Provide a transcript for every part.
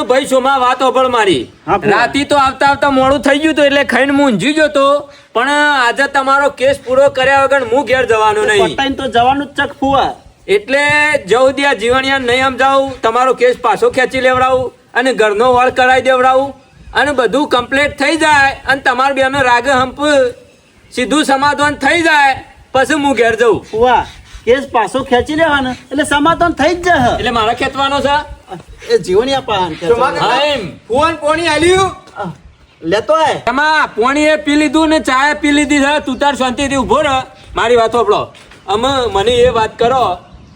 ભાઈ શોમાં વાત ઓભળ મારી. રાતી તો આવતા આવતા મોડું થઈ ગયું હતું એટલે ખાઈને મૂંઝી ગયો તો, પણ આજે તમારો કેસ પૂરો કર્યા વગર હું ઘેર જવાનો નહીં. પટાઈને તો જવાનું જ ચક ફુવા. એટલે જવું દે જીવણિયા નહીં સમજાવું, તમારો કેસ પાછો ખેંચી લેવડાવું અને ઘરનો વળ કરાવી દેવડાવું અને બધું કમ્પ્લીટ થઈ જાય અને તમારા બેનો રાગ હંપ સીધું સમાધાન થઈ જાય પછી હું ઘેર જઉં. ફુવા કેસ પાછો ખેંચી લેવાનો એટલે સમાધાન થઈ જ જાય. એટલે મારે ખેંચવાનો છે એ જીવણિયા પાન હા એમ. ફોન પોણી આલ્યું લેતો આય. એમાં પોણી એ પી લીધું ને ચા પી લીધી છે. તું તાર શાંતિથી ઉભો રહે. મારી વાત સાંભળો. અમે મને એ વાત કરો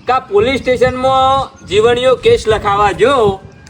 કે આ પોલીસ સ્ટેશનમાં જીવણીઓ કેસ લખાવા જો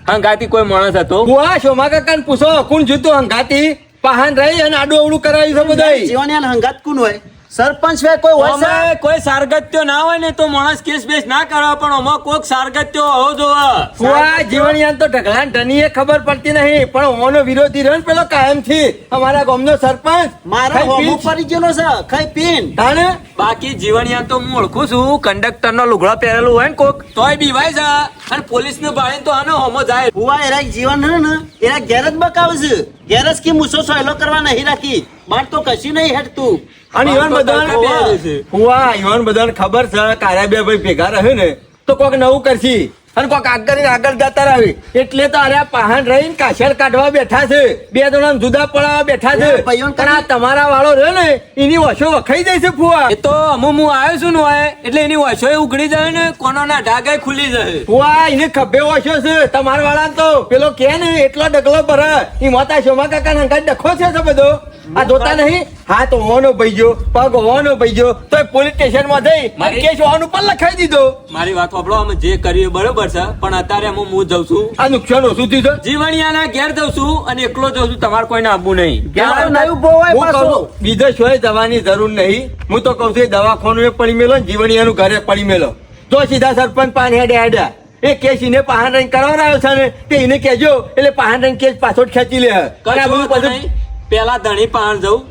હંગાતી કોઈ માણસ હતો? બુઆ શોમા કાકાને પૂછો કોણ જૂતું હંગાતી પાહન રહી અને આડું અવળું કરાવ્યું છે બધા. જીવણિયા હંગાત કોણ હોય? સરપંચ હોય કોઈ હોય છે? અમે કોઈ સારગત્યો ના હોય ને તો માણસ કેસ બેસ ના કરે, પણ આમાં કોઈક સારગત્યો હોવો જોવે. બુઆ જીવણિયાને તો ઢગલાન ઢનીએ ખબર પડતી નહીં, પણ ઓનો વિરોધી રહ્યો ને પેલો કાયમથી અમારા ગામનો સરપંચ મારા હોમો પડી ગયેલો છે ખાઈ પીન. તાણે બાકી જીવણિયા તો હું ઓળખું છું. કંડક્ટર નો લુગડો પહેરેલું હોય ને કોક તોય બીવાય છે અને પોલીસ ને ભાળીને તો આનો હોમો જાય. ફુવા એરા જીવન હે ને એરા ઘેર જ બકાવે છે. ઘેર જ કે મૂસો સોયલો કરવા નહીં રાખી. બાર તો કશું નહીં હેઠતું. અને ઈવન બધાને બુઆ ઈવન બધાને ખબર છે કારા બે ભાઈ ભેગા રહે ને તો કોક નવું કરશી અને કોક આગળ જતા રહે એટલે તો અરે પાહન રહીને કાશળ કાઢવા બેઠા છે. બે જણા જુદા પડાવવા બેઠા છે. પણ આ તમારા વાળો રહ્યો ને એની વશો વખાઈ જાય છે ફુવા. એ તો હું આવ્યો છું ને હોય એટલે એની વશો ઉઘડી જાય ને કોનો ના ઢાગાય ખુલી જાય. ફુવા એને ખભે વશો છે તમારા વાળા તો પેલો કે ને એટલો ડગલો ભરે એ મોટા શોમા કાકા ને ડખો છે બધો. આ જોતા નહીં હાથ હોવાનો ભઈજો પગ હોવાનો ભઈજો તો પોલીસ સ્ટેશન માં જઈ કેસ હોવાનું પણ લખાઈ દીધો. મારી વાત સાંભળો. અમે જે કર્યું બરોબર છે, પણ અત્યારે હું જઉં છું. આ નુકસાન ઓછું થયું છે. જીવણિયાના ઘેર જઉં છું અને એકલો જઉં છું. તમારે કોઈને આપવું નહીં. બીજે શોય જવાની જરૂર નહીં. હું તો કઉ છું દવાખાનું એ પડી મેલો ને જીવણિયાનું ઘરે પડી મેલો તો સીધા સરપંચ પાન હેડ્યા એ કેસ એને પાહન રહીને કરાવડાયો છે ને તે એને કેજો એટલે પાહન રહીને કેસ પાછો ખેંચી લે. પેલા ધણી પાણ જવું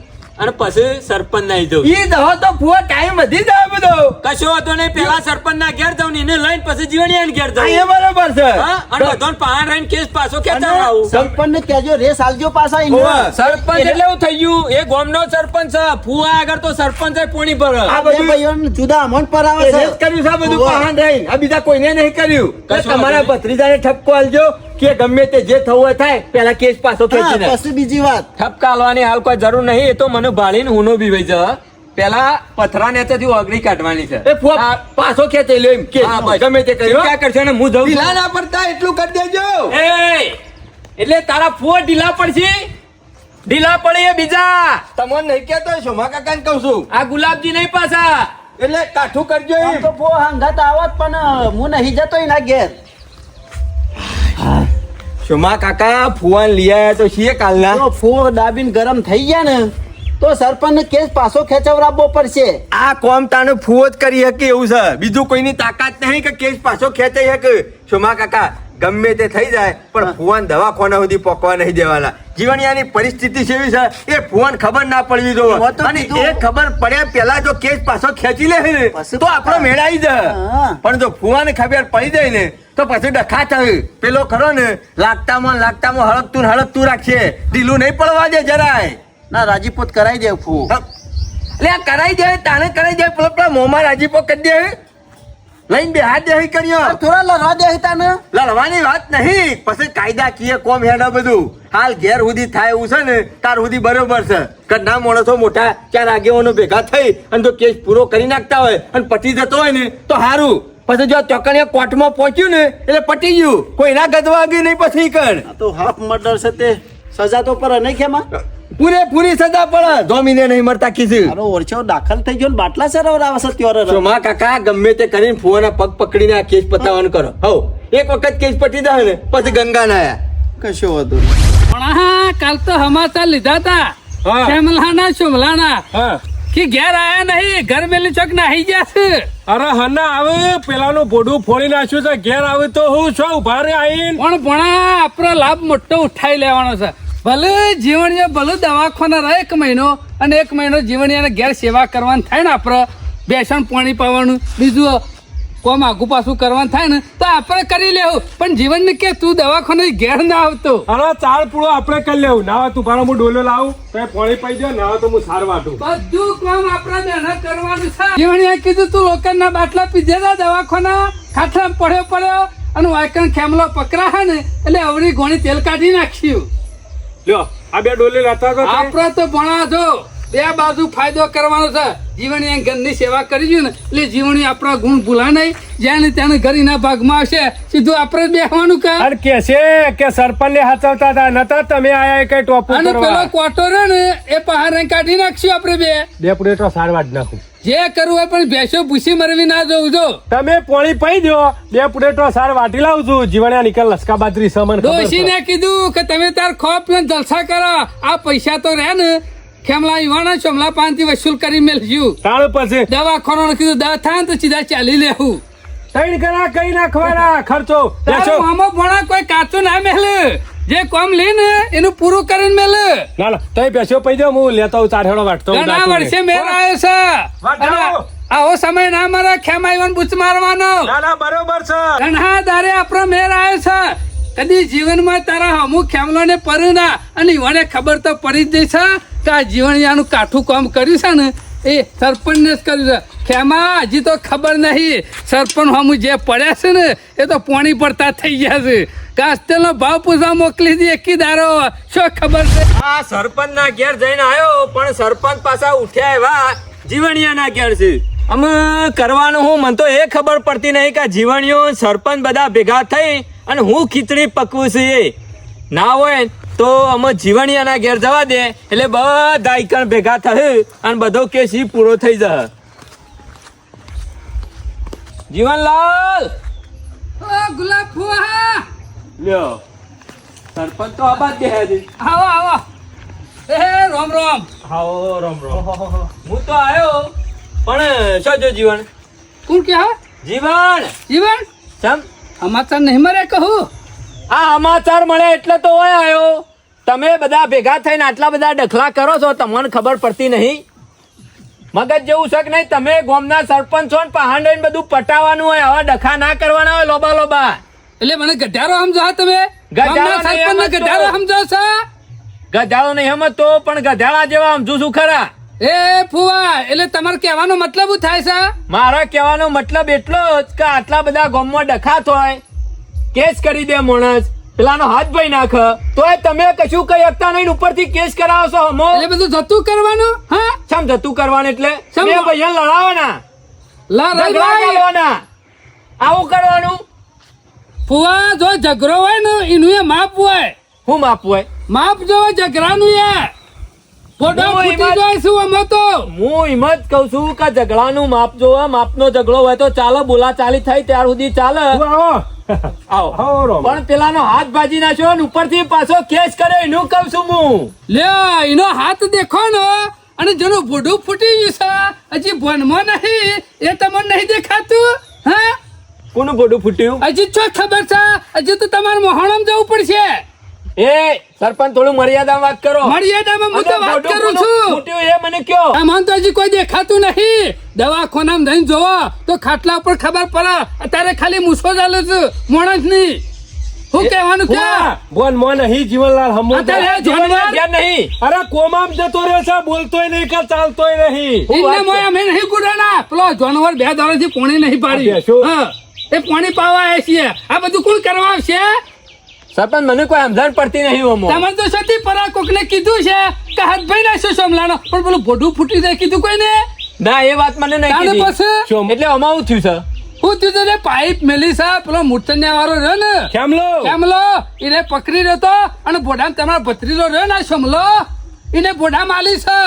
અને પછી સરપંચ નહીં જવું. ઈ દહો તો ફુવા ટાઈમ વધી જાય બધો. કશો હતો નહીં. પેલા સરપંચ ના ઘેર જવું ને એને લઈને પછી જીવણિયા ઘેર જવું. એ બરોબર છે. અને બધાને પાણ રહીને કેસ પાછો ખેંચાવડાવું. સરપંચ ને કહેજો રેસ આલજો પાછા. સરપંચ એટલે એવું થઈ ગયું એ ગામનો સરપંચ છે. ફુવા આગળ તો સરપંચ પોણી પર આ બધું ભાઈઓને જુદા અમોન્ટ પર આવે છે. કર્યું છે બધું પાહન રહીને. આ બીજા કોઈને નહીં કર્યું. તમારા ભત્રીજાને ઠપકો આલજો કે ગમે તે જે થવું થાય પેલા કેસ પાછો ખેંચી નાખ. પછી બીજી વાત ઠપકા આલવાની હાલ કોઈ જરૂર નહીં. એ તો મને ભાળીને હુનો બી વહી જવા. પેલા પથરા નેતેથી ઓગળી કાઢવાની છે. એ ફુવા પાછો ખેંચી લ્યો એમ કે ગમે તે કર્યું ક્યાં કરશે ને હું જઉં. ઢીલા ના પડતા એટલું કરી દેજો. એટલે તારા ફુવા ઢીલા પડશે. ઢીલા પડે એ બીજા. તમને નહીં કેતો શોમા કાકાને કહું છું આ ગુલાબજી નહીં પાછા. એટલે કાઠું કરજો આમ એમ. તો ફો હંગાત આવત પણ હું નહીં જતો એના ઘેર. શોમા કાકા ફુવાન લઈ આયા તો છીએ કાલના. જો ફો દાબીને ગરમ થઈ ગયા ને તો સરપંચ ને કેસ પાછો ખેંચવડાવવો પડશે. આ કોમ તાને ફુવો જ કરી શકે એવું છે. બીજું કોઈની તાકાત નહીં કે કેસ પાછો ખેંચાઈ શકે. શોમા કાકા ગમે તે થઈ જાય પણ ફુવાન દવાખાના સુધી પોકવા નહીં દેવાના. જીવણિયાની પરિસ્થિતિ કેવી છે એ ફુવાન ખબર ના પડવી જોઈએ. અને એ ખબર પડ્યા પેલા જો કેસ પાછો ખેંચી લે ને તો આપણો મેળાઈ જાય. પણ જો ફુવાને ખબર પડી જાય ને તો પછી ડખા થાય. પેલો ખરો ને લાગતામાં હળકતું રાખશે. ઢીલું નહીં પડવા દે જરાય. ના રાજીપોત કરાઈ દે ફો. એટલે આ કરાઈ દે તાને કરાઈ દે પેલા મોમાં રાજીપો કરી દે લઈને બે હાથ દે કર્યો. થોડા લડવા દે તાને. લડવાની વાત નહીં. પછી કાયદાકીય કોમ હેડા બધું હાલ ઘેર સુધી થાય એવું છે ને તાર સુધી બરોબર છે. ઘરના માણસો મોટા ચાર આગેવાનો ભેગા થઈ અને જો કેસ પૂરો કરી નાખતા હોય અને પતી જતો હોય ને તો સારું. પછી જો ચોકડીયા કોર્ટમાં પહોંચ્યું ને એટલે પટી ગયું. કોઈ ના ગદવાગ્યું નહીં પછી કર. તો હાફ મર્ડર છે તે સજા તો પર નહીં ખેમાં. પૂરેપૂરી સજા પડે. જોમીને નહીં મરતા કીધું. મારો ઓરછો દાખલ થઈ ગયો ને બાટલા સરાવરાવે છે ત્યોર. શોમા કાકા ગમે તે કરીને ફુવાના પગ પકડીને આ કેસ પતાવવાનું કરો. હવ એક વખત કેસ પતી જાય ને પછી ગંગા ના આયા કશો વધુ પણ હા કાલ તો સમાચાર લીધા તા શેમલાના શુમલાના કે ઘેર આયા નહીં. ઘર મેલી ચોક નાહી ગયા છે. અરે હના આવે પેલાનું ભોડું ફોડી નાખ્યું છે. ઘેર આવે તો હું છો ઉભા રે આઈન. પણ આપણો લાભ મોટો ઉઠાઈ લેવાનો છે. ભલે જીવણીયા ભલે દવાખાના રહે 1 મહિનો અને 1 મહિનો જીવણીયાને ઘેર સેવા કરવાની થાય ને. આપણે બેસણ પાણી પાવાનું બીજું કોમ આગુ પાછું કરવાનું થાય ને તો આપણે કરી લેવું પણ જીવન કે તું દવાખાને ઘેર ના આવતો. અરે ચાળ પૂળો આપણે કરી લેવું. ના તું ભાડો હું ડોલો લાવું તો પાણી પી દો, ના તો હું સાર વાટું. બધું કામ આપણે મહેનત કરવાનું છે. જીવણીએ કીધું તું લોકોના બાટલા પીધેલા દવાખાના ખાટલા પડ્યો અને વાયકણ ખેમલો પકડા હે ને એટલે અવરી ઘોણી તેલ કાઢી નાખ્યું. લ્યો આ બે ડોલે લેતા તો આપણે તો ભણા છો બે બાજુ ફાયદો કરવાનો છે. જીવણી ઘરની સેવા કરી ને એટલે જીવણી આપણા ગુણ ભૂલા નહીં. જ્યાં ત્યાં ઘરના ભાગમાં આવશે સીધું આપણે બેસવાનું કર. અરે કે છે કે સરપંચ ને હાચવતા હતા નતા તમે આયા કઈ ટોપ અને પેલો કરવા. કોટો રે ને એ પહાડ કાઢી નાખશું આપણે બે પુડે તો સાર વાટ નાખું. જે કરવું હોય પણ ભેંસો ભૂસી મરવી ના જવું જો. તમે પાણી પી દો, બે પુડે તો સાર વાટી લાવું છું. જીવણ્યા નીકળ લસકા બાજરી સમન ડોશીને કીધું કે તમે તાર ખો પીને જલસા કરો. આ પૈસા તો રહે ને ખેમલા યુવાના ચોમલા પાનથી વસૂલ કરી મેળવ્યું. તાળ પછી દવાખાનું કીધું દવા થાય ને તો સીધા ચાલી લેવું. ત્રણ ગણા કઈ નાખવાના ખર્ચો. તારો મામો ભણા કોઈ કાચું ના મેલે. જે કોમ લે ને એનું પૂરું કરીને મેલે. ના ના તઈ બેસ્યો પી દો, હું લેતો હું ચાર હેડો વાટતો હું. ઘણા વર્ષે મેળ આવ્યો છે. વાટાવો. આવો સમય ના મારા ખેમા યુવાન બૂચ મારવાનો. ના ના બરોબર છે. ઘણા દારે આપણો મેળ આવ્યો છે. કદી જીવનમાં તારા અમુક ખેમલો ને પરું ના અને યુવાને ખબર તો પડી જ જઈ છે કે આ જીવણિયાનું કાઠું કામ કર્યું છે ને એ સરપંચ ને જ કર્યું છે. ખેમા હજી તો ખબર નહીં સરપંચ હમું જે પડ્યા છે ને એ તો પોણી પડતા થઈ ગયા છે. કાસ્તેલનો ભાવ પૂછવા મોકલી દી એકી દારો શું ખબર છે. આ સરપંચ ના ઘેર જઈને આવ્યો પણ સરપંચ પાછા ઉઠ્યા એવા જીવણિયા ના ઘેર છે. અમે કરવાનું હું મને તો એ ખબર પડતી નહીં કે જીવણીઓ સરપંચ બધા ભેગા થઈ અને હું ખીચડી પકવું છે. એ ના હોય તો અમે જીવણિયાના ઘેર જવા દે એટલે બધા ઈકણ ભેગા થશે અને બધો કેસ ઈ પૂરો થઈ જશે. જીવનલાલ ઓ ગુલાબ ફુવા લ્યો સરપંચ તો આબાદ દે છે. આવો આવો. એ રોમ રોમ. આવો રામ રામ. હું તો આવ્યો પણ શું જો જીવન કોણ કે હા જીવન જીવન ચમ સમાચાર નહીં મરે કહું. આ સમાચાર મળે એટલે તો હોય આવ્યો. તમે બધા ભેગા થઈને આટલા બધા ડખલા કરો છો તમને ખબર પડતી નહીં. મગજ જેવું છે કે નહીં. તમે ગામના સરપંચ છો ને પહાડ બધું પટાવવાનું હોય. આવા ડખા ના કરવાના હોય લોબા લોબા. એટલે મને ગઢારો સમજો તમે. ગધાડો ગામના નહીં સરપંચને સમજતો. ગઢારો સમજો છો. ગધાડો નહીં સમજતો પણ ગધાડા જેવા સમજુ છું ખરા. એ ફુવા એટલે તમારે કહેવાનો મતલબ શું થાય છે. મારા કહેવાનો મતલબ એટલો જ કે આટલા બધા ગામમાં ડખાત હોય કેસ કરી દે માણસ પેલાનો હાથ ભાઈ નાખ તોય તમે કશું કઈ શકતા નહીં. ઉપરથી કેસ કરાવો છો હમો. એટલે બધું જતું કરવાનું. હા ચમ જતું કરવાનું એટલે ચમ? બે ભાઈઓ લડાવવાના લડાઈ ઝઘડા ભાઈ. કરવાના આવું કરવાનું. ફુવા જો ઝઘડો હોય ને એનું એ માપ હોય. હું માપવું હોય માપ જો ઝઘડાનું એ ફોટો હું ફૂટી એમાં- જાય શું અમે તો. હું એમ જ કઉ છું કે ઝઘડાનું માપ જોવે. માપનો ઝઘડો હોય તો ચાલો બોલા ચાલી થાય ત્યાર સુધી ચાલે. તું આવો આવો આવો રોમ. પણ પેલાનો હાથ ભાજી નાખ્યો ને ઉપરથી પાછો કેસ કર્યો એનું કઉ છું હું. લે એનો હાથ દેખો ને અને જેનું ભૂડું ફૂટી ગયું છે હજી ભણમાં નહીં એ તમને નહીં દેખાતું. હા કોનું બોડું ફૂટ્યું? હજી છો ખબર છે. હજી તો તમારે મોહણમ જવું પડશે. એ સરપંચ થોડું મર્યાદા વાત કરો. મર્યાદામાં હું તો અને વાત બોડું કરું કોનું છું. ફૂટ્યું એ મને કયો. આમાં તો હજી કોઈ દેખાતું નહીં. દવાખાનામાં જઈને જોવો તો ખાટલા ઉપર ખબર પડે. અત્યારે ખાલી મૂછો ચાલે છે માણસ ની. શું કહેવાનું કે ફુવા, બોન મોન અહીં જીવનલાલ હમો. અત્યારે જીવનલાલ જાનવર ધ્યાન નહીં. અરે કોમામ જતો રહ્યો છે, બોલતોય નહીં કે ચાલતોય નહીં. હું વાત ઇન્ને મોય અમે નહીં ગુડાના. પેલો જાનવર 2 દાડાથી પાણી નહીં આ પાડી. બેસો. હા એ પાણી પાવા આવ્યા છીએ. આ બધું કોણ કરવા આવશે. સરપંચ મને કોઈ સમજણ પડતી નહીં અમો. તમે તો સતી પરા કોકને કીધું છે કે હાથભાઈ નાખશો સોમલાનો પણ પેલું ભોડું ફૂટી જાય કીધું કોઈને. ના એ વાત મને નહીં તાને કીધી. પછી શું? એટલે અમાવું થયું છે. હું તું તો પાઇપ મેલી છે પેલો મૂર્છન્યા વાળો રહ્યો ને કેમલો કેમલો એને પકડી રહ્યો તો અને બોડામ તમારો ભત્રીજો રહ્યો ને સોમલો એને બોડા માલી છે.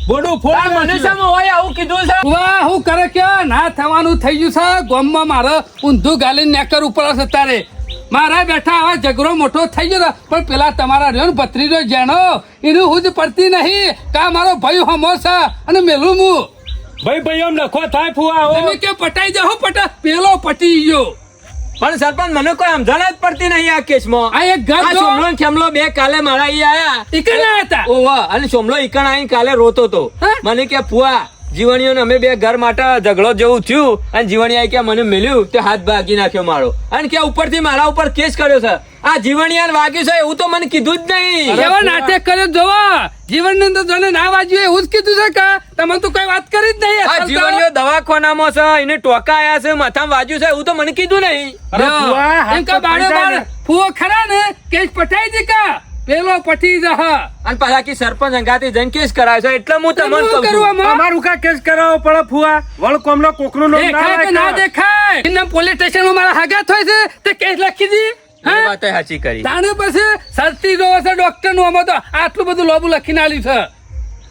બોડું આ ફોડ મને શામાં હોય આવું કીધું છે? વાહ હું કરે કે ના થવાનું થઈ ગયું છે. ગામમાં મારે ઊંધું ગાલીને નેકર ઉપર છે તારે મારા બેઠા આવા ઝઘડો મોટો થઈ ગયો ને પણ પેલા તમારા રહ્યો ને ભત્રીજો જેનો એનું હું જ પડતી નહીં કા મારો ભાઈ હમો છે અને મેલું હું ભાઈ આમ નખો થાય ફુવા હો. તમે કે પટાઈ જાઓ પટા પેલો પટી ગયો. પણ સરપંચ મને કોઈ સમજણ જ પડતી નહીં આ કેસમાં. આ એક ઘર આ જો સોમલો ને ખેમલો બે કાલે મારા અહીં આયા. ઈકણા હતા. ઓવા અને સોમલો ઈકણ આવીને કાલે રોતો તો હા? મને કે ફુવા જીવણીઓ અમે બે ઘર માટે ઝઘડો જેવું થયું અને જીવણિયાએ કે મને મળ્યું તે હાથ ભાગી નાખ્યો મારો અને કે ઉપરથી મારા ઉપર કેસ કર્યો છે. આ જીવણિયાને વાગ્યું છે એવું તો મને કીધું જ નહીં. એવો નાટક કર્યો જોવા જીવન તો જોને ના વાજ્યું એવું જ કીધું છે કે તમે તો કઈ વાત કરી જ નહીં. આ જીવણીઓ દવાખાનામાં છે એને ટોકા આયા છે માથામાં વાગ્યું છે એવું તો મને કીધું નહીં. અરે ફુવા, હાથ એમ તો કે બાળો પૈસા ને. બાળ ફૂવો ખરા ને કેસ પટાઈ દે કા પેલો પટી જહ અને પાછા કે સરપંચ અંગાથી જઈને કેસ કરાવે છે એટલે હું તમને કહું છું. અમારું કા કેસ કરાવવો પડે ફુવા? વળકોમનો કોકનું નામ ના દેખાય કે ના રાખાય. દેખાય એના પોલીસ સ્ટેશનમાં મારા હાગા થાય છે તે કેસ લખી દી. એ વાતે સાચી કરી. તાણે પછી સરતી જોવે છે ડોક્ટર નું આમાં તો આટલું બધું લોબુ લખીને આલ્યું છે.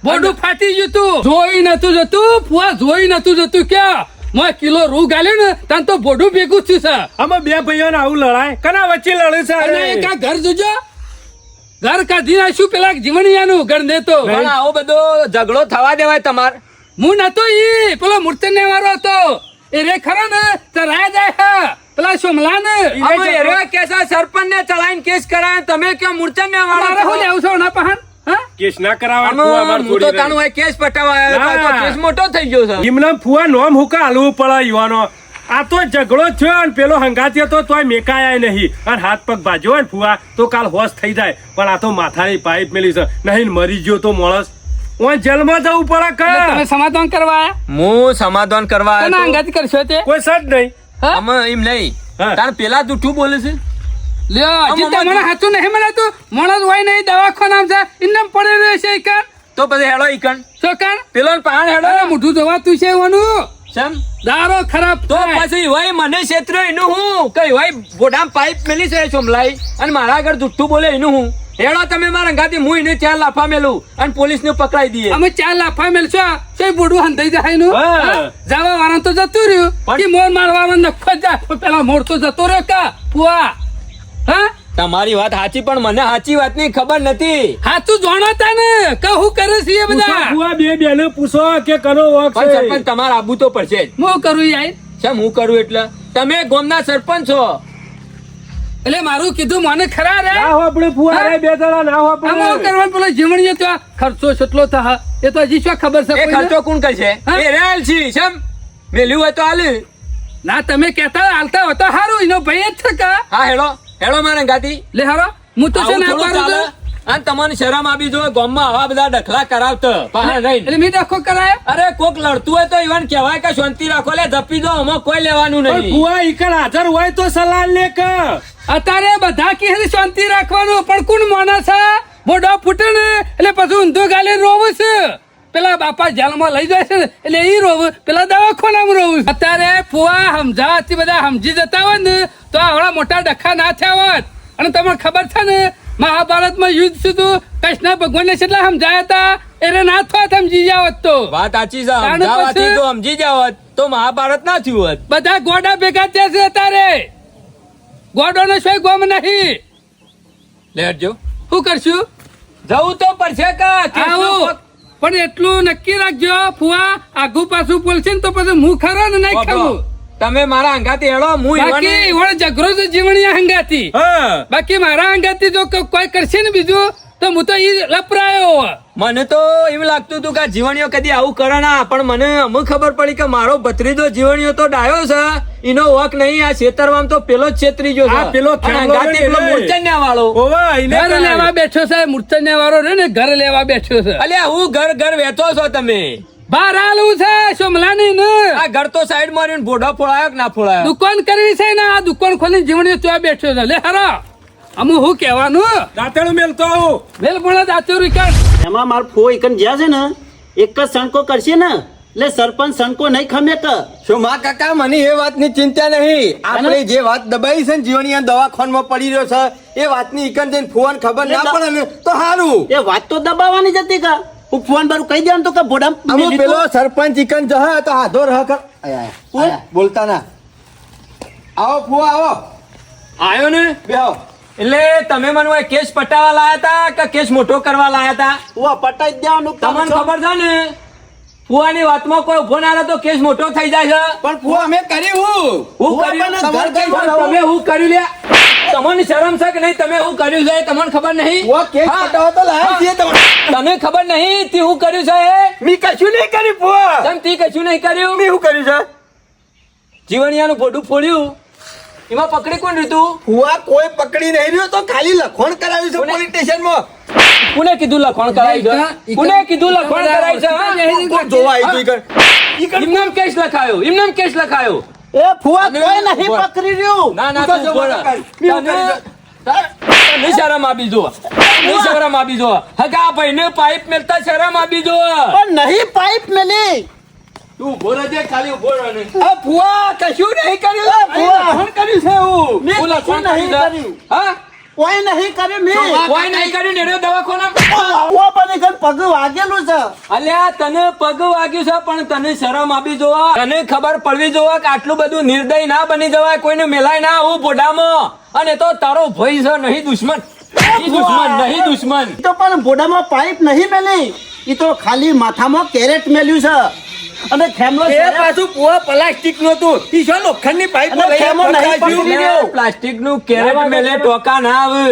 બોડું ફાટી ગયું તું જોઈ નતું જતું ફુવા જોઈ નતું જતું ક્યાં મોય કિલો રૂ ગાલ્યો ને તાન તો બોડું ભેગું થયું છે. આમાં બે ભાઈઓને આવું લડાય કના વચ્ચે લડે છે અને અરે? એક આ ઘર જોજો ઘર કાઢી નાખ્યું પેલા જીવણિયાનું ઘર દેતો પણ આવો બધો ઝઘડો થવા દેવાય તમારે. હું નતો ઈ પેલો મૂર્તને વાળો હતો એ રે ખરો ને તો રાય જાય હા પેલા સોમલા ને અમે એરવા કેસા સરપંચને ચલાવીને કેસ કરાય તમે કે મૂર્છનને મારે હું વાળો લેવું છો ના પહાણ હા કેસ ના કરાવવા ફુવા માર હું તો છોડી તાનું દે. હોય કેસ પટાવા આવ્યો તો આ તો ના. કેસ મોટો થઈ ગયો છે. એમને ફુવા નોમ હુકા હાલવું પડે યુવાનો. આ તો ઝઘડો થયો અને પેલો હંગાતી હતો તોય મેકાયા નહીં અને હાથ પગ ભાજ્યો હોય ને ફુવા તો કાલ હોશ થઈ જાય પણ આ તો માથાની પાઇપ મેલી છે નહીં ને મરી ગયો તો માણસ ઓય જેલમાં જવું પડે એટલે કે તમે સમાધાન કરવા આયા હું સમાધાન કરવા તને આવ્યો તો. અંગાતી કરશો તે કોઈ સજ નહીં. હા? અમે એમ નહીં હા. તાર પેલા જૂઠું બોલે છે. લ્યો હજી આમાં તમને હાથું નહીં મળાતું માણસ હોય નહીં દવાખાના છે ઇન્દમ પડી રહ્યો છે ઈ કાન તો પછી હેડો ઈકણ શું કાન પેલો ને પાણ હેડો અરે મોઢું જોવાતું છે એવાનું ચમ દારો ખરાબ તો થાય. પછી ભાઈ મને ક્ષેત્ર એનું હું કઈ ભાઈ બોડામ પાઇપ મેલી છે સોમલાઈ અને મારા આગળ જુઠ્ઠું બોલે એનું હું હેડો તમે મારા ગાતી હું એને ચાર લાફા મેલું અને પોલીસ ને પકડાઈ દઈએ. અમે ચાર લાફા મેલશો તો બોડું હંધાઈ જાય નું હા. જવા વાળા તો જતું રહ્યું પણ- કે મોર મારવાનો નખો જ જાય પણ પેલા મોર તો જતો રહ્યો કા પુઆ હા તમારી વાત સાચી પણ મને સાચી વાતની ખબર નથી. હાથું જોણાતા ને કહું કરે છે એ પૂછો બધા ફુવા બે બેને પૂછો કે કનો વોક પણ છે સરપંચ તમારે આબુ તો પડશે જ. હું કરું યાર શેમ હું કરું એટલે તમે ગામના સરપંચ છો. એટલે મારું કીધું મને ખરા રે ના હોપડે ફુવા રે બે જણા ના આમાં હોપડે કરવાનું પેલો જીવણીએ તો આ ખર્ચો કેટલો થા એ તો હજી શું ખબર છે એ કોઈને? ખર્ચો કોણ કરશે? હા? એ રેલ છે શેમ મેલ્યું હોય તો હાલ. ના તમે કહેતા હાલતા હોય તો સારું એનો ભાઈ જ છે કા હા હેડો હેડો મારા ગાતી લે હારો હું તો છે આવું ના થોડું પાડું ચાલે? છું. અને તમને શરમ આવી જોઈએ ગામમાં આવા બધા ડખલા કરાવતો પાહા રહીને. એટલે મેં ડખો કરાય અરે કોક લડતું હોય તો ઈવન કહેવાય કે શાંતિ રાખો લે ધપી દો આમાં કોઈ લેવાનું પણ નહીં. ફુવા ઈકણ હાજર હોય તો સલાહ લે કે અત્યારે બધા કે હરી શાંતિ રાખવાનું પણ કોણ માણસ છે મોઢો ફૂટે ને એટલે પછી ઊંધો ગાલે રોવું છે પેલા બાપા જેલમાં લઈ જાય છે ને એટલે ઈ રોવું પેલા દવાખાનામાં રોવું અત્યારે ફુવા સમજાવતી બધા સમજી જતા હોય ને તો આવડા મોટા ડખા ના થયા હોત અને તમને ખબર છે ને મહાભારતમાં યુદ્ધ થયું કૃષ્ણ ભગવાનને કેટલા સમજાયા હતા એને ના થોત સમજી જાવત તો વાત સાચી છે તાણે સમજાવવાથી પછી- તો સમજી જાવત તો મહાભારત ના થયું હોત. બધા ગોડા ભેગા થયા છે અત્યારે ગોડો નો શોય ગોમ નહીં લેટજો શું કરશું જવું તો પડશે કે કેસનો આવું કોક- પણ એટલું નક્કી રાખજો ફુવા આગુ પાછું બોલશે ને તો પછી હું ખરો ને નહીં ખાવું તમે મારા અંગાથી હેડો હું બાકી ઈવન- વળ ઝઘડો છે જીવણીયા હંગાતી હા બાકી મારા હંગાતી જો કોઈ કરશે ને બીજું તો હું તો ઈ લપરાયો હોવ. મને તો એવું લાગતું હતું કે આ જીવણીઓ કદી આવું કરે ના પણ મને અમુક ખબર પડી કે મારો ભત્રીજો જીવણીઓ તો ડાયો છે એનો વક નહીં આ છેતરવામાં તો પેલો જ છેતરીજો છે. આ પેલો અને ખેમલો અંગાથી ને પેલો એને. મૂર્છન્યા વાળો ઓવા ઈને ઘર કરાય. લેવા બેઠો છે મૂર્છન્યા વાળો રે ને ઘર લેવા બેઠો છે અલ્યા હું ઘર ઘર વેચો છો તમે બહાર આલું છે સોમલાની ને આ ઘર તો સાઈડ મારીને બોઢો ફોડાયો કે ના ફોડાયો દુકાન કરવી છે ને આ દુકાન ખોલીને જીવણીઓ ત્યાં બેઠો છે લે હારો અમુ હું કહેવાનું દાંતેડું મેલતો આવું વેલ પણ દાંતો રીકાડ એમાં માર ફો એકન જ્યાં છે ને એક જ સણકો કરશે ને એટલે સરપંચ સણકો નહીં ખમે કે શું માં કાકા મને એ વાતની ચિંતા નહીં આપણે જે વાત દબાઈ છે ને જીવણીયા દવાખાનામાં પડી રહ્યો છે એ વાતની ઈકન જઈને ફોન ખબર ના પડે ને તો સારું. એ વાત તો દબાવવાની જ હતી કા હું ફોન બારું કહી દેવાનું તો કે બોડા અમુક પેલો સરપંચ ઈકન જહ તો હાથો રહ કર આયા, આયા, બોલતા ના આવો ફુવા આવો આયો ને બેહો. એટલે તમે મને ઓય કેસ પટાવા લાયા હતા કે કેસ મોટો કરવા લાયા હતા હું પટાઈ જ દેવાનું તમને ખબર છે ને ફુવાની વાતમાં કોઈ ઉભો ના રહે તો કેસ મોટો થઈ જાય છે. પણ ફુવા અમે કર્યું હું ફુવા કર્યું પણ ઘર ઘર પણ તમે હું કર્યું લ્યા તમને શરમ છે કે નહીં? તમે શું કર્યું છે એ તમને ખબર નહીં? ફુવા કેસ હા. પટાવો તો લાયા છીએ તમે. તને ખબર નહીં તે શું કર્યું છે એ? મી કશું નહીં કર્યું ફુવા. તમ તી કશું નહીં કર્યું? મી શું કર્યું છે? જીવણિયાનું ફોટું ફોડ્યું એમાં પકડી કોણ રીતું? ફુવા કોઈ પકડી નહીં રહ્યો તો ખાલી લખણ કરાવ્યું છે કોને? પોલીસ સ્ટેશનમાં. કોને કીધું લખણ કરાવી છે? કોને કીધું લખણ કરાવી છે? હા? કોણ જોવા આવ્યું તું ઈ કણ? એમનેમ કેસ લખાયો, એમનેમ કેસ લખાયો. એ ફુવા કોઈ નહીં પકડી રહ્યું. ના ના તું બોલ. તને શરમ આપી જો, તને શરમ આપી જો. હગા ભાઈને પાઇપ મેલતા શરમ આપી જો. પણ નહીં પાઇપ મેલી. તું ઉભો રહેજે, ખાલી ઉભો રહે ને. આ ફુવા કશું નહીં કર્યું. ફુવા. લખણ કર્યું છે એવું. મેં બોલો, કશું કોણ નહીં કર્યું? કર્યું. હા? કોઈ નહીં કર્યું મેં. કોઈ નહીં કર્યું ને એનો દવાખાના. ફુવા બની ગઈ, પગ વાગેલું છે. અલ્યા તને પગ વાગ્યું છે પણ તને શરમ આપી જોવા, તને ખબર પડવી જોવા કે આટલું બધું નિર્દય ના બની જવાય, કોઈને મેલાય ના આવું બોડામાં. અને તો તારો ભય છે નહીં દુશ્મન, નહીં દુશ્મન, નહીં દુશ્મન. ઈ તો પણ બોડામાં પાઇપ નહીં મેલી. ઈ તો ખાલી માથામાં કેરેટ મેલ્યું છે. અને ખેમલો એ પાછું ફુવા પ્લાસ્ટિક નું હતું. ઈ શું લોખંડની પાઇપ અને ખેમો નહીં પકડી રહ્યો. પ્લાસ્ટિક નું કેરેટ મેલે ટોકા ના આવે,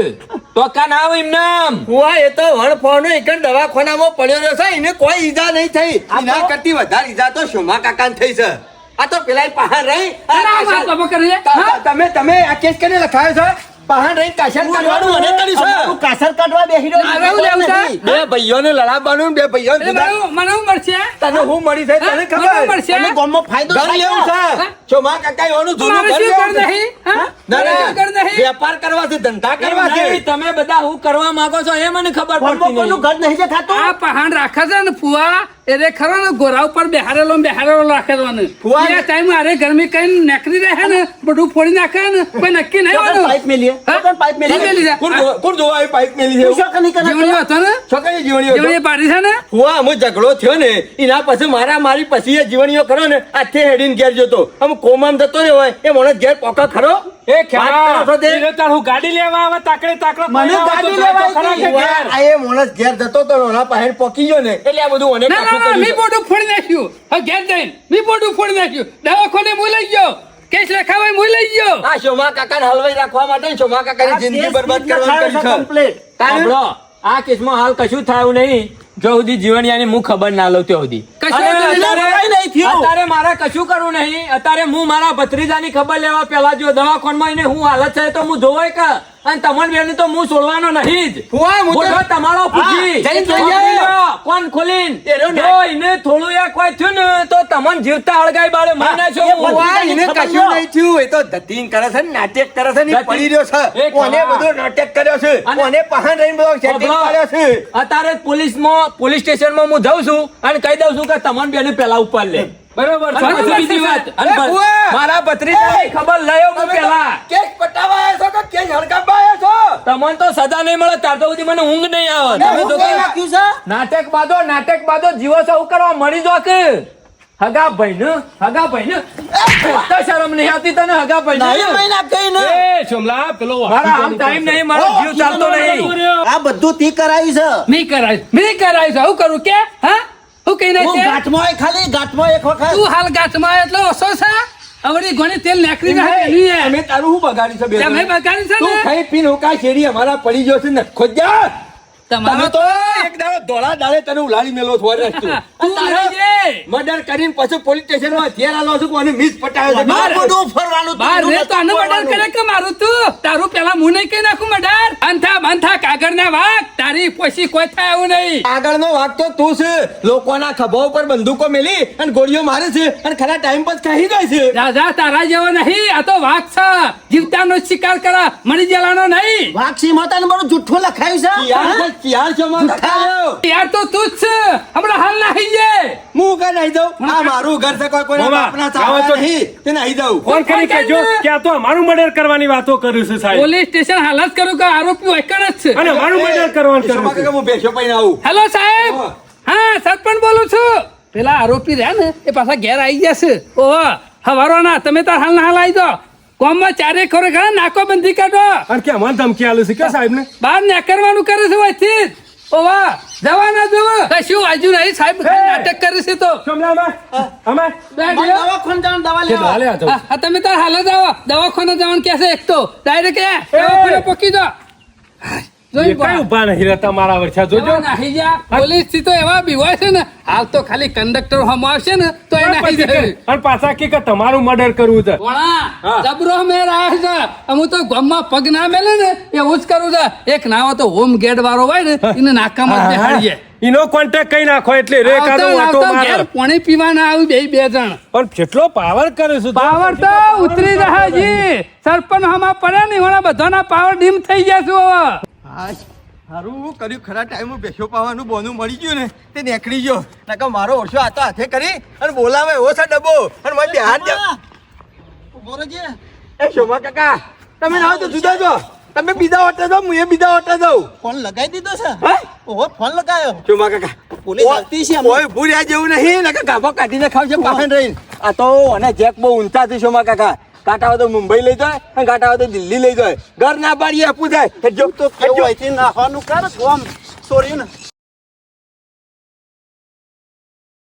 ટોકા ના આવે એમને આમ. ફુવા એ તો વણફોનો એકણ દવાખાનામાં પડ્યો રહ્યો છે. એને કોઈ ઈજા નહીં થઈ. એના કરતી વધારે ઈજા તો શોમા કાકાને થઈ છે. આ તો પેલા પહાડ રહી તમે આ કેસ કરીને લખાયો છે. પહાડ રહી કાશર કાઢવાનું મને કર્યું છે. તું કાસર કાઢવા બેહી રહ્યો. મારે એવું લેવું છે? બે ભાઈઓને લડાવવાનું, બે ભાઈઓને જુદા. મને શું મળશે? તને હું મળી છે તને મને ખબર? મળશે? અને ગામમાં ફાયદો ઘર થાય લેવું છે. છે. શોમા કાકા એવાનું જૂનું મારે ઘર શું લેવું કર છે. નહીં? હા? ના, મારે ના. શું કર નહીં? વેપાર કરવા છે, ધંધા કરવા છે. નહીં, તમે બધા હું કરવા માંગો છો એ મને ખબર ગામમાં પડતી કોઈનું નહીં. ઘર નહીં દેખાતું. આ પહાણ રાખે છે ને ફુવા એટલે ખરો ને ગોરા ઉપર બેહારેલો ને બેહારેલો રાખેલો ને ફુવા. એ ટાઈમ આરે ગરમી કઈ નીકળી રહે ને બધું ફોડી નાખે ને કોઈ નક્કી નહીં ચોકન હોવાનું. પાઇપ મેલીએ. હા? ચોકન પાઇપ મેલીએ. નહીં મેલી જાય. કોણ જોવા આવી પાઇપ મેલી છે તું એવું? શું કરી કરે? જીવણીઓ હતો ને છોકરી જીવણીઓ હતો. જીવણીએ પાડી છે ને હુઆ અમુ ઝઘડો થયો ને એના પછી મારી પછી એ જીવણીઓ કરો ને આથી હેડીને ઘેર જતો. આમ કોમામ જતો રહ્યો હોય એ માણસ ઘેર પોકા ખરો. એ વાત કરો છો તે? ખેમા તાર હું ગાડી લેવા આવે તાકડે તાકડે મને ગાડી લેવા આવી હતી. હુઆ, આ એ માણસ ઘેર જતો તો એના પાસે પોકી ગયો ને એટલે આ બધું મને ના ના કાઠું ના કર્યું મી છે. બોટું ફોડી નાખ્યું હા ઘેર જઈને મી બોટું ફોડી નાખ્યું દવાખાને હું લઈ ગયો કેસ લખાવાય હું લઈ ગયો આ શોમા કાકાને હલવાઈ રાખવા માટે ને શોમા કાકાની જિંદગી બરબાદ કરવાની કરી છે. કમ્પ્લીટ. સાંભળો, આ કેસમાં હાલ કશું થયું નહીં જો સુધી જીવણિયાની હું ખબર ના લઉં ત્યાં સુધી. કશું અને નહીં, કંઈ નહીં થયું. અત્યારે મારે કશું કરવું નહીં. અત્યારે હું મારા ભત્રીજાની ખબર લેવા પેલા જો દવાખાનામાં એને હું હાલત છે તો હું જોવાય કે અને તમારી બેન તો હું છોડવાનો નહીં જ. હુઆ, હું તો- મોઢો તમારો ફૂટી. હા, જઈને કોણ જોઈ લો. ખોલ્યો? કોણ ખોલીને? એનો ના- જો એને થોડું યા કોઈ થયું ને તો તમને જીવતા હળગાઈ બાળે મારી નાખ્યો એ હું. હુઆ, એને ખબર કશું લ્યો. નહીં થયું. એ તો ધતીંગ કરે છે ને નાટક કરે છે ને એ ધતીંગ. પડી રહ્યો છે. એ કોને ખરા. બધો નાટક કર્યો છે અને- કોને પહાણ રહીને બધો setting સાંભળો, કર્યો છે. અત્યારે પોલીસ સ્ટેશનમાં હું જાઉં છું અને કહી દઉં છું કે તમારી બેને પેલા ઉપર લે બરોબર છે? બરોબર પછી બીજી છે, વાત એ અને બુઆ! મારા ભત્રીજાની ખબર લયો હું તમે તો પેલા કેસ પટાવા આવ્યા છો કે કેસ હડકાવવા આવ્યા છો? તમને તો સજા નહીં મળે ત્યાર તો સુધી મને ઊંઘ નહીં આવે તમે તો હું કઈ નાખ્યું છે? નાટક બાદો જીવો છો કરવા મળી જો કે હગા ભાઈ ને શરમ નહીં આવતી તને હગા ભાઈ નહીં મહિને આપી ને. એ શોમલા પેલો મારા આમ ટાઈમ નહીં મારો જીવ ચાલતો નહીં આ બધું તી કરાયું છે. મી કરાય છે હું કરું કે હા હું કઈ હું નાખે ગાંઠમાં હોય ખાલી ગાંઠમાં એક વખત. તું હાલ ગાંઠમાં એટલો ઓછો છે હવે ઘણી તેલ નીકળી જાય અમે તારું શું બગાડ્યું છે બે તમે જણા? બગાડી છે તું ને ખાઈ પીને ઉકા શેરી અમારા પડી ગયો છે ને ખોજા તમારો તમે તો એક દાડો ધોળા દાડે તને ઉલાડી મેલો છો રે તું. તું નહીં. મર્ડર કરીને પછી પોલીસ સ્ટેશનમાં હથિયાર આલો છું કોને મિસ પટાયો છે બાર બધું ફરવાનું તું બાર રે બધું તો આનું ફરવાનું. મર્ડર કરે કે મારું તું તારું પેલા હું નહીં કઈ નાખું મર્ડર અંથા કાગળ ના વાગ તારી પછી કોઈ થાય એવું નહીં આગળનો વાગ તો તું છે લોકોના ખભા ઉપર બંદૂકો મેલી અને ગોળીઓ મારે છે અને ખરા ટાઈમ પર ખાઈ જાય છે રાજા તારા જેવો નહીં આ તો વાઘ છે જીવતાનો શિકાર કરા મરી જવાનો નહીં વાક્ષી માતાને બધું જુઠ્ઠું લખાયું છે કિયાર હા? છે, કિયાર છે માં કાકાયો. યાર તો તું જ છે હમણાં હાલ નાહી જાય હું કાંઈ નાહી દઉં આ મારું ઘર છે કોઈ કોઈના મામા, બાપના આવો ચાવા તો- નહીં તે નાહી દઉં ફોન કરી કહેજો કે આ તો અમારું મર્ડર કરવાની વાતો કર્યું છે સાહેબ પોલીસ સ્ટેશન હાલત કરું કે આરોપી એકણ જ છે અને અમારું મર્ડર કરવાનું શોભા કર્યું કાકા, છે હું બેસ્યો પૈને આવું હેલો સાહેબ હા સરપંચ બોલું છું પેલા આરોપી રહ્યા ને એ પાછા ઘેર આવી જશે ઓહો હવારો ના તમે તાર હાલ ના હાલ આવી દો કોમમાં ચારે ખોરે ખરા નાકો બંધી કાઢો અને કે અમારે ધમકી આલું છે કે સાહેબ ને બહાર નીકળવાનું કરે છે વચ્ચે ઓવા જવા ના જવા કશું વાજુ નહીં સાહેબ નાટક કરે છે તો સોમલામાં અમાર બેઠ લ્યો. દવાખાને જવાનું દવા કે લેવા હાલે આ તો. હા, તમે તાર હાલ જ આવો દવાખાને જવાનું કે છે એક તો ડાયરેક્ટ દવાખાને પકી જાઓ જોઈ એ કઈ ઊભા નહીં રહેતા મારા વર્ષા જોજો નાહી જા પોલીસ થી તો એવા બીવાય છે ને હાલ તો ખાલી કંડક્ટર હમ આવશે ને તો એ નાહી જાય અને પાછા કે તમારું મર્ડર કરવું છે વણા જબરો મેર આવે છે અમુ તો ગામમાં પગ ના મેલે ને એવું જ કરું છે એક નાવો તો હોમ ગેટ વાળો હોય ને એને નાકામાં જ બેહાડીએ એનો કોન્ટેક્ટ કઈ નાખો એટલે રે કાદો ઓટો મારે પાણી પીવા ના આવી બે જણ પણ કેટલો પાવર કરે છે પાવર તો ઉતરી રહ્યા જી સરપંચ હમા પડે ને વણા બધાના પાવર ડીમ થઈ ગયા છે હવે સારું કર્યું ખરા ટાઈમે બેસો પાવાનું બોનું મળી ગયું ને તે નીકળી ગયો નકર મારો ઓછો હાથો હાથે કરી અને બોલાવે એવો છે ડબ્બો અને મને બે હાથ દે બોલો છે એ શોભા કાકા તમે ના હોય તો જુદા જો તમે બીજા ઓટે દો હું એ બીજા ઓટે દઉં ફોન લગાવી દીધો છે હે ઓહો ફોન લગાવ્યો શોભા કાકા પોલીસ આવતી છે અમે. કોઈ ભૂર્યા જેવું નહીં નકર ગાભો કાઢીને ખાવ છે પાછળ રહીને આ તો અને જેક બહુ ઊંચા છે શોભા કાકા કાંટા હોય તો મુંબઈ લઈ જાય અને કાંટા હોય તો દિલ્હી લઈ જાય ઘર ના બારીએ આપવું જાય જો તો કેવું અહીંથી નાખવાનું કર આમ છોડ્યું ને